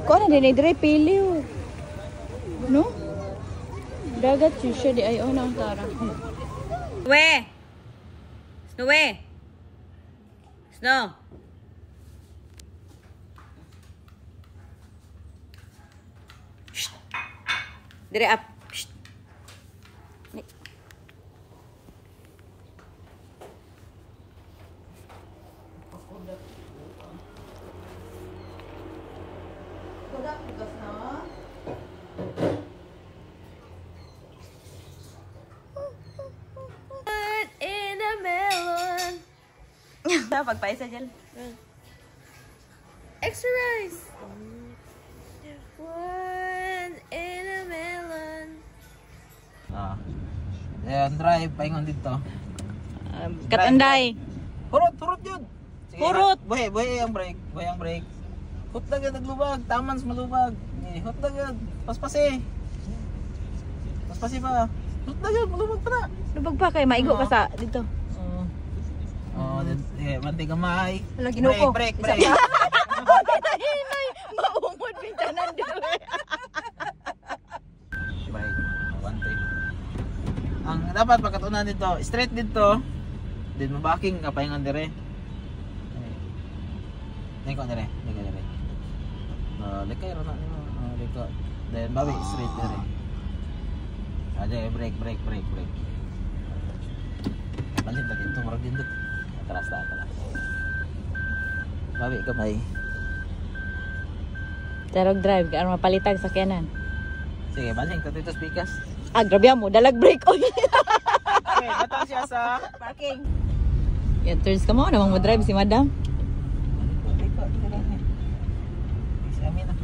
Kung ano din, dire piliw. No? Dagat siya di ay na tara. Snowy! Snowy! Snow! Shh! Dire up. Shh! In a melon. Pagpaisa dyan. Extra rice. One in a melon. Ayan, drive. Pahingon dito. Katanday. Hurot yun. Sige, Hurot. Buhay ang break. Buhay ang break. Hut na gad naglubag. Tamans malubag. Hut na gad. Paspasi. Paspasi pa. Hut na gad. Malubag pa na. Lubag pa kay maigo ka sa dito. Manti gamay. Wala ginuko. Break. Hinay, maungod pintanan dito. Bye. Manti. Ang dapat pagkatunan dito, straight dito. Din mabaking ka pahingan dire. Liko dire. Likay ra na nimo. Liko. Then bawi straight dire. Aja break. Balik lagi dito murag dito. Atras. Bawi kamay. Tarog drive, kaya mapalitag sa kanan. Sige, balik ka dito speakers. Grabe mo, dalag break. Okay, batang siya sa Parking. Yan, turns ka mo, namang mo-drive si madam. Si Amin ako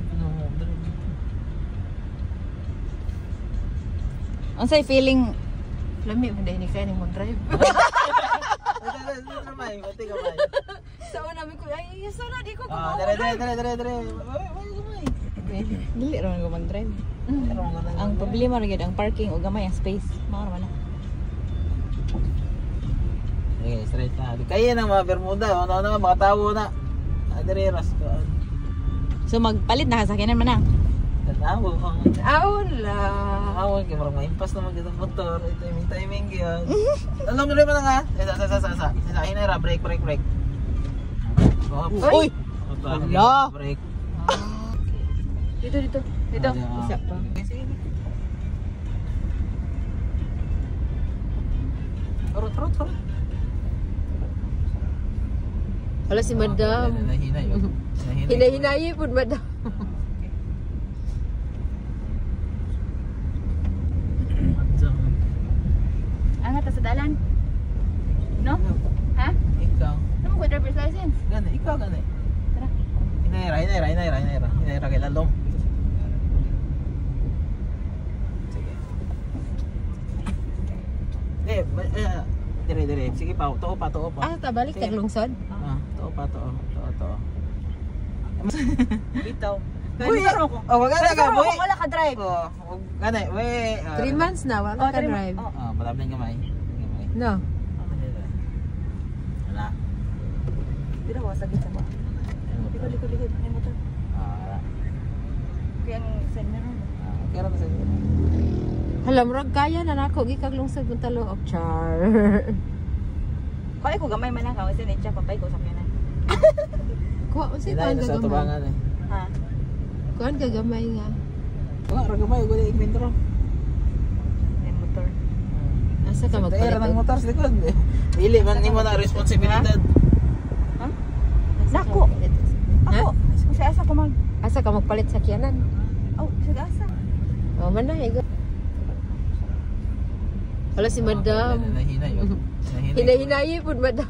Ang say feeling, lami mo dahil ni kaya ni mo-drive. Mati kamay. Sa una, ko, ay, sa una, di ko Dere. Dili rin ko mag-drive. Ang problema rin ang parking o gamay ang space. Mga na. Okay, straight na. Kaya na mga Bermuda. Ano mga tao na. Dere, raskoan. So magpalit na kasakyanan man ang? Tatawo. Awon lang. Awon, kaya marang maimpas naman dito motor. Timing yun. Alam mo rin mo na nga. Sa. Hinera, break. Uy! Ala! Break. Dito. Isa pa. Rot. Wala si madam. Hinay po madam. Angat sa dalan? No? Ha? Ikaw. Ano mo driver's license? Ikaw gani. Tara. Hinera kay lalong. Sige. Dire. Sige pa, tuo pa. Tabalik kag lungsod? Tuo pa. Bitaw. Wala ka, boy. Wala ka drive. Gani, we. 3 months na, wala ka drive. Patabling kamay. No. Wala. Dito ko sa gitna ba? Likod. May motor. Wala. Kaya ang send meron. Kaya na sa Halam rag kaya na nako gikag lungsod kun talo og char. Kaya ko gamay man lang ka kasi niya papay ko sa kanan. Kuha unsa Sila ka na sa gagamay? tubangan eh. Ha? Kuha gagamay nga. Wala, ragamay, wala inventro. May motor. Asa ka Kaya magpalit? ng motor sa likod. Dili man nimo na responsibilidad. Ha? Nako. Ako. Sa asa ko mag. Asa ka magpalit sa kiyanan? Oh, sa asa. O man na higo. Wala si madam. Hinay. Hinay-hinayi pud madam.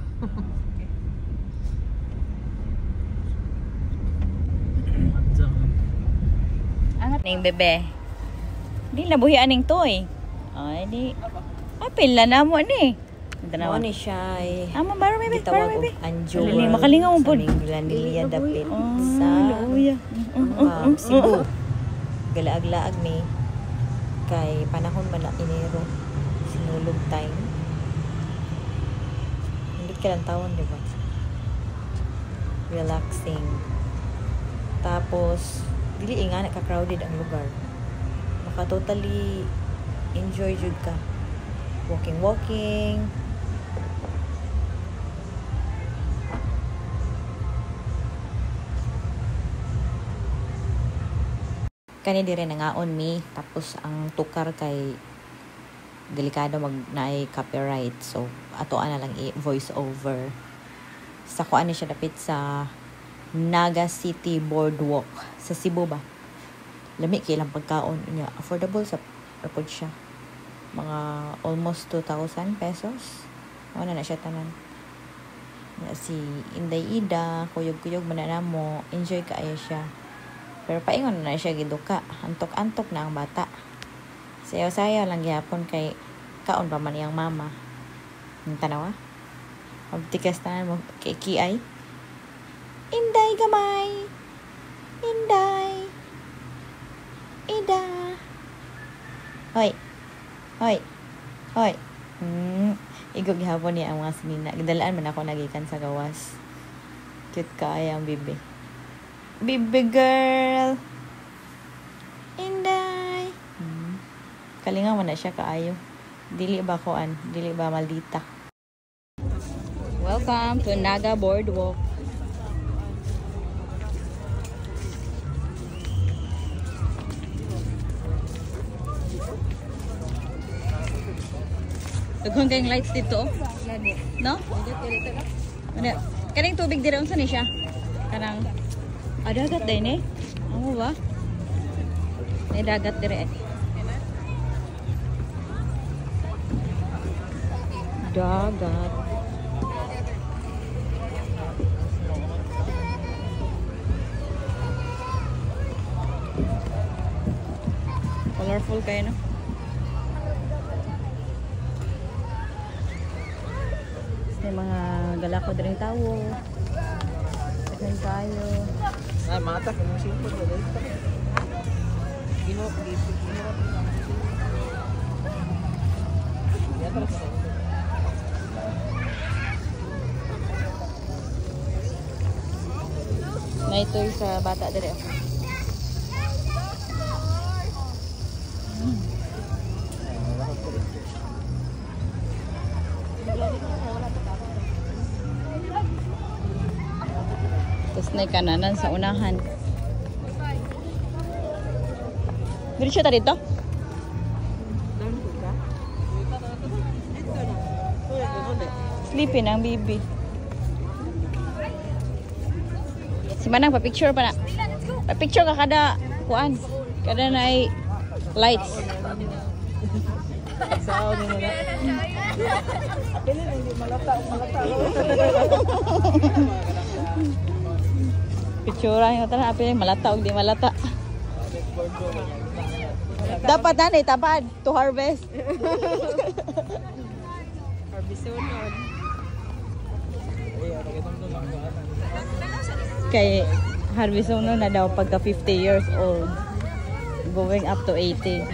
Angat ning bebe. Di labuhi aning toy. Ay di. Apil na namo ni. Tanaw ni siya ay Amo baro bebe. gitawag og anjo. Makalingaw mo pod. Glandilia dapit sa Luya. Cebu. Galaag-laag ni kay panahon man na Enero sinulog time. Hindi ka lang taon, di ba? Relaxing. Tapos dili nga naka-crowded ang lugar. Maka totally enjoy jud ka. Walking. Kani dire nangaon mi, tapos ang tukar kay delikado mag naay copyright, so ato na lang i-voice over. Sa kuan ni siya dapit sa Naga City Boardwalk sa Cebu ba. Lami kay ilang pagkaon niya, affordable sa airport siya. Mga almost 2,000 pesos. Ano na siya tanan. Si Inday Ida, kuyog-kuyog man na mo, enjoy kaayo siya. Pero paingon na siya giduka. Antok-antok na ang bata. Sayaw-sayaw lang gyapon kay kaon pa man iyang mama. Ang tanawa. Magtikas tanan mo kay Kiay. Inday gamay. Inday. Ida. Hoy. Igog gihapon niya ang mga sinina. Gidalaan man ako nagikan sa gawas. Cute kaaya ang bibi. Baby girl. Inday. Kalinga man na siya kaayo. Dili ba koan? Dili ba maldita? Welcome to Naga Boardwalk. Daghang kayong lights dito. No? Ano? Kaning tubig dito unsa ni siya? Kanang dagat din eh. Ano ba? May dagat dire. Dagat. Colorful kayo, no? May mga galako din tawo. Tignan tayo. Ay, mata ko ng simple ko dito. Na ito sa bata dire. Tapos na kananan sa unahan. Diretso ta dito? Sleepy na ang bibi. Si Manang pa-picture pa na. Pa-picture ka kada kuan. Kada na ay lights. Sao ni mo na. Dili hindi malata. Picture yung tanan apil malata og di malata. Dapat na ni tabad to harvest. Harbisonon. Kay harveston na daw pagka 50 years old. Going up to 80.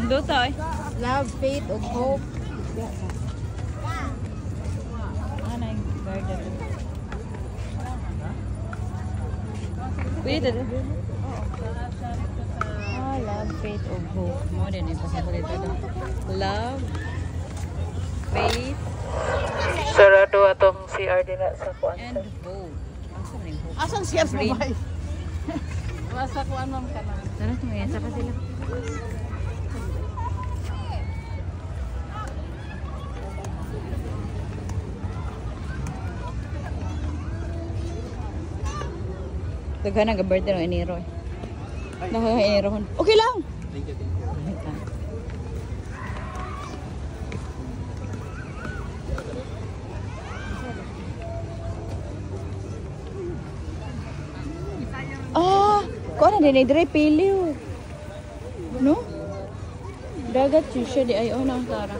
Ndo tayo. Love, faith, ug hope. Ano yung garden? Pwede dito. Love, faith, or hope. Mo din yung pasakulito ito. Love, faith, Sarado atong CR din na sa kuan. and hope. Asa man yung hope? Asan CR mo ba? Basta kuan man ka na. Tara, tumayan sa sila. Daghan ang birthday ng Enero eh. Daghan ang Enero. Okay lang! Thank you. Kuha na din ay piliw. No? Dagat yun siya di ay nang tara.